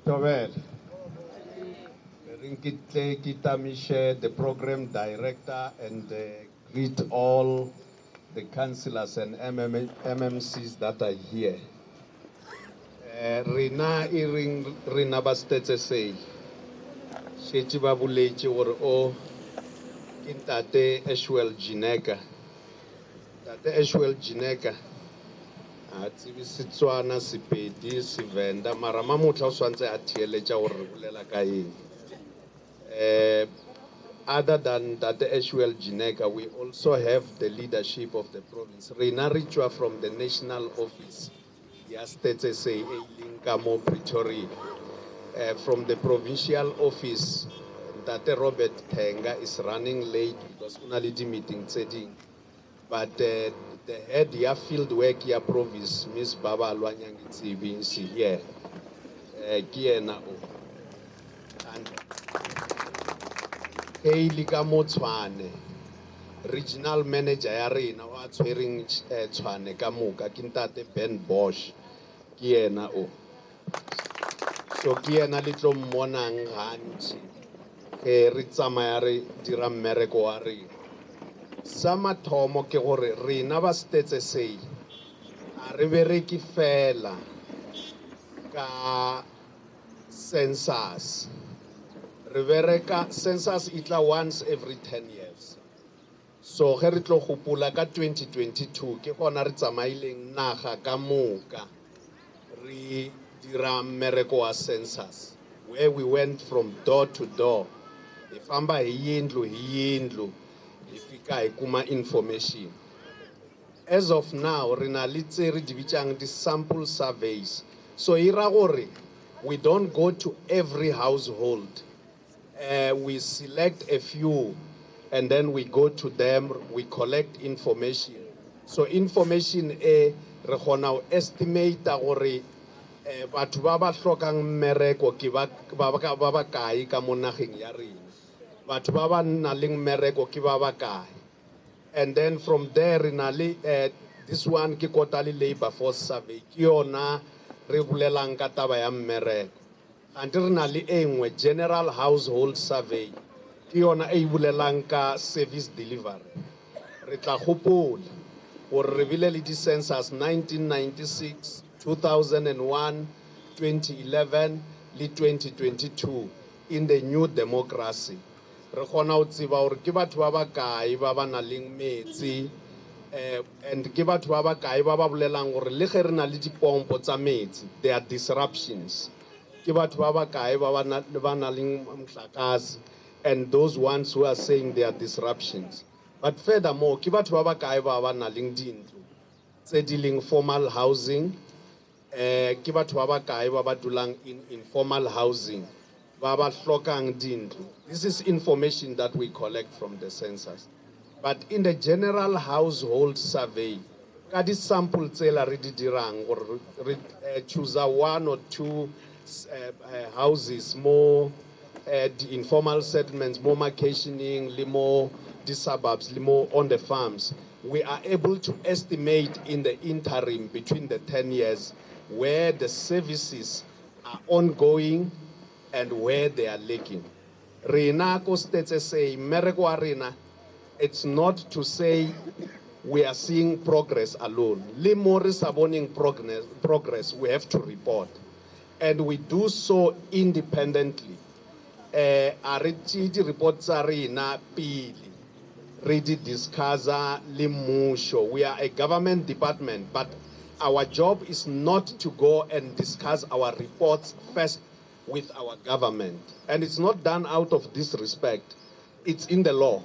Tobel, Rinkitle Kitamishe, the program director, and greet all the councilors and MMCs that are here. Rina iring Rina bastetse say, Shechi babulechi or o kintate Eshwell Jineka. Tate Eshwell Jineka. Tsibi Setswana, Sepedi, Sevenda, mara mamutla o swantse a theeletša gore re bolela ka eng. Other than that Eshwell Jineka, we also have the leadership of the province. Rina Richwa from the national office, Yastetse say Linkamo Pretoria. From the provincial office, Tate Robert Tenga is running late because unality meeting setting. But the head ya field work ya province, Miss Baba Alwanyangi TV, is here. Kiena o. And Eilika Motswane, regional manager ya rena wa tshwereng Tshwane ka moka ke Ntate Ben Bosch, kiena o. So kiena le tlo mmonang gantši re tsamaya re dira mmereko wa rena. Sa mathomo ke gore rena ba Stats SA a re bereke fela ka census. Re bereka census itla once every 10 years. So ge re tlo gopola ka 2022 ke gona re tsamaileng naga ka moka re dira mmereko wa census, where we went from door to door. Ifamba yindlu ifika ikuma information. As of now, rena le tse re di bitsang di sample surveys. So ira gore we don't go to every household. We select a few and then we go to them, we collect information. So information re gona estimate gore batho ba ba hlokang mmereko ke ba kae ka mo nageng ya rena. Batho ba ba nang le mmereko ke ba kae. And then from there this one ke quarterly labor force survey ke yona re bolelang ka taba ya mmereko. Ante re na le engwe general household survey ke yona e bolelang ka service delivery. Re tla gopola gore re bile le di census 1996, 2001, 2011 le 2022 in the new democracy. Re gona o tseba gore ke batho ba ba kae ba ba nang le metsi and ke batho ba ba kae ba ba bolelang gore le ge re na le dipompo tsa metsi, there are disruptions. Ke batho ba ba kae ba nang le motlakase, and those ones who are saying there are disruptions. But furthermore, ke batho ba ba kae ba nang le dintlo tse di leng formal housing, ke batho ba ba kae ba ba dulang in informal housing, ba ba hlokang dintlo. This is information that we collect from the census. But in the general household survey, ka di sample tsela re di dirang gore re choose one or two houses, more the informal settlements, more vacationing, more the suburbs, more on the farms. We are able to estimate in the interim between the 10 years where the services are ongoing and where they are lacking. Rena ko Stats say mmereko wa rena, it's not to say we are seeing progress alone. Le more saboning progress we have to report, and we do so independently. A re tšee di report tsa rena pele re di discussa le mmušo. We are a government department, but our job is not to go and discuss our reports first with our government. And it's not done out of disrespect. It's in the law.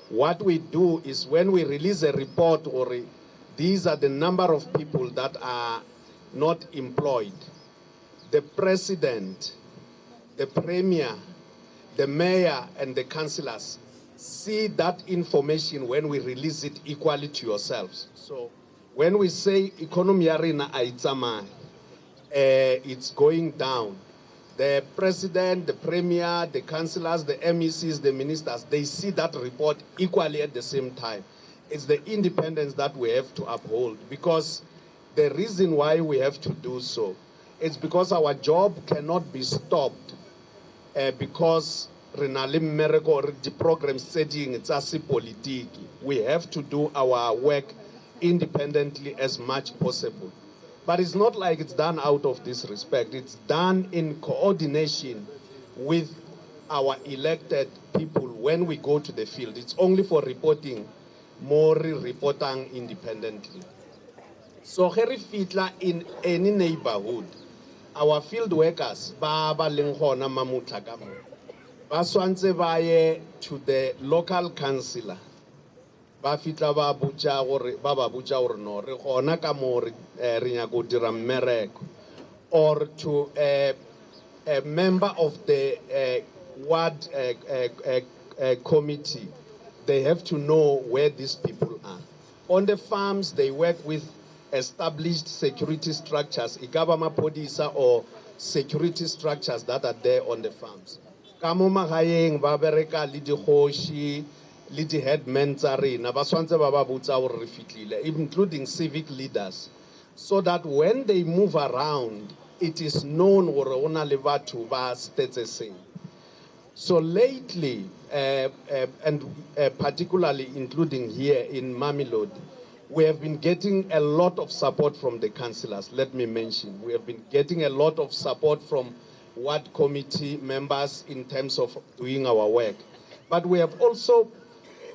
What we do is when we release a report or these are the number of people that are not employed, the president, the premier, the mayor, and the councillors see that information when we release it equally to yourselves. So when we say economy arena aitzamai, it's going down. The president, the premier, the councillors, the MECs, the ministers, they see that report equally at the same time. It's the independence that we have to uphold, because the reason why we have to do so it's because our job cannot be stopped because re na le mmereko re di-programs tse ding tsa sepolitiki. We have to do our work independently as much possible. But it's not like it's done out of disrespect. It's done in coordination with our elected people when we go to the field. It's only for reporting, more reporting independently. So here fitla in any neighborhood, our field workers, ba leng gona mamutla ka mo, ba swantse ba ye to the local councillor. Ba fitla ba botsa gore no re gona ka mo re nya go dira mmereko, or to a member of the ward committee. They have to know where these people are. On the farms, they work with established security structures, ikaba mapodisa or security structures that are there on the farms. Ka mo magaeng ba bereka le dikgoshi le di-headmen tsa rena ba swantse ba ba botsa gore re fitlile, including civic leaders, so that when they move around, it is known gore go na le batho ba stetseseng. So lately, and particularly including here in Mamelodi, we have been getting a lot of support from the councillors. Let me mention, we have been getting a lot of support from ward committee members in terms of doing our work. But we have also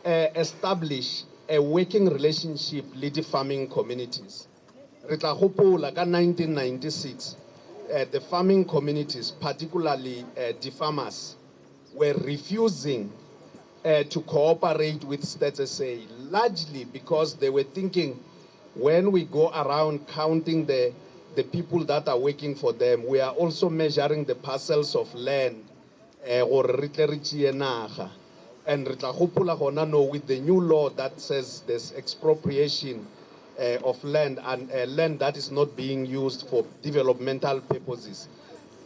established a working relationship with the farming communities. Rita gopola ka 1996, the farming communities, particularly the farmers, were refusing to cooperate with Stats SA, largely because they were thinking, when we go around counting the people that are working for them, we are also measuring the parcels of land, and with the new law that says there's expropriation of land, and land that is not being used for developmental purposes.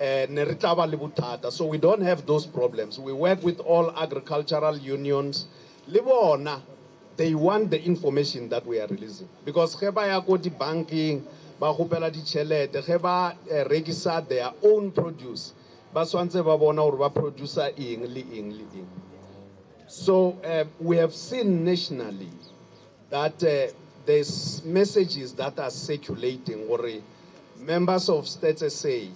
So we don't have those problems. We work with all agricultural unions. They want the information that we are releasing. Because banking, register their own produce. So we have seen nationally that there's messages that are circulating, or members of Stats SA,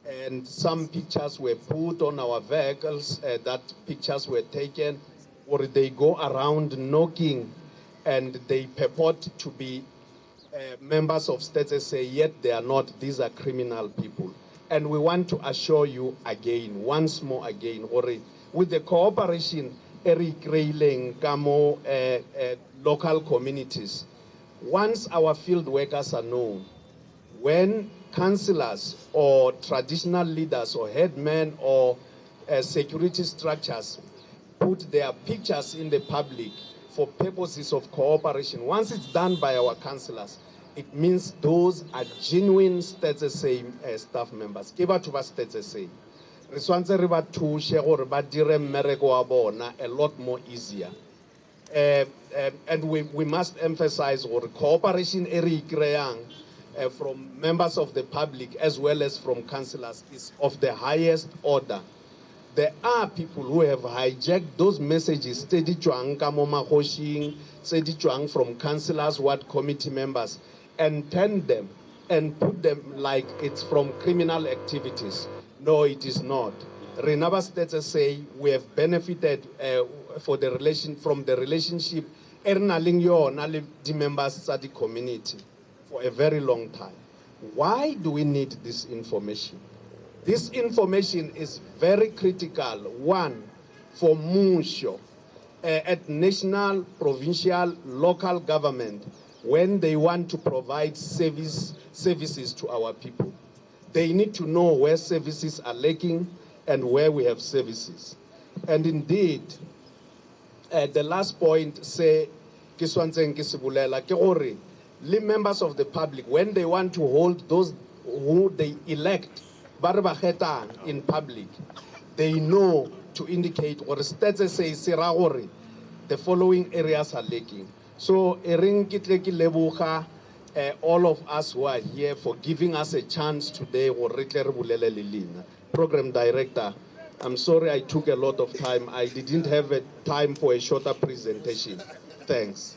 and some pictures were put on our vehicles, that pictures were taken, or they go around knocking and they purport to be members of Stats SA, yet they are not. These are criminal people. And we want to assure you again, once more again, or with the cooperation, local communities, once our field workers are known, when councillors or traditional leaders or headmen or security structures put their pictures in the public for purposes of cooperation, once it's done by our councillors, it means those are genuine Stats SA staff members. Ke batho ba Stats SA. Re swantse re ba thushe gore ba dire mmereko wa bona a lot more easier. And we must emphasize or cooperation from members of the public as well as from councillors is of the highest order. There are people who have hijacked those messages, steady from councillors, ward committee members, and turn them and put them like it's from criminal activities. No, it is not. Renava Stats say we have benefited from the relationship the members of the community for a very long time. Why do we need this information? This information is very critical, one, for Musho, at national, provincial, local government, when they want to provide services to our people. They need to know where services are lacking and where we have services. And indeed, the last point, say, members of the public, when they want to hold those who they elect in public, they know to indicate or Stats say the following areas are lacking. So all of us who are here for giving us a chance today. Program Director, I'm sorry I took a lot of time. I didn't have a time for a shorter presentation. Thanks.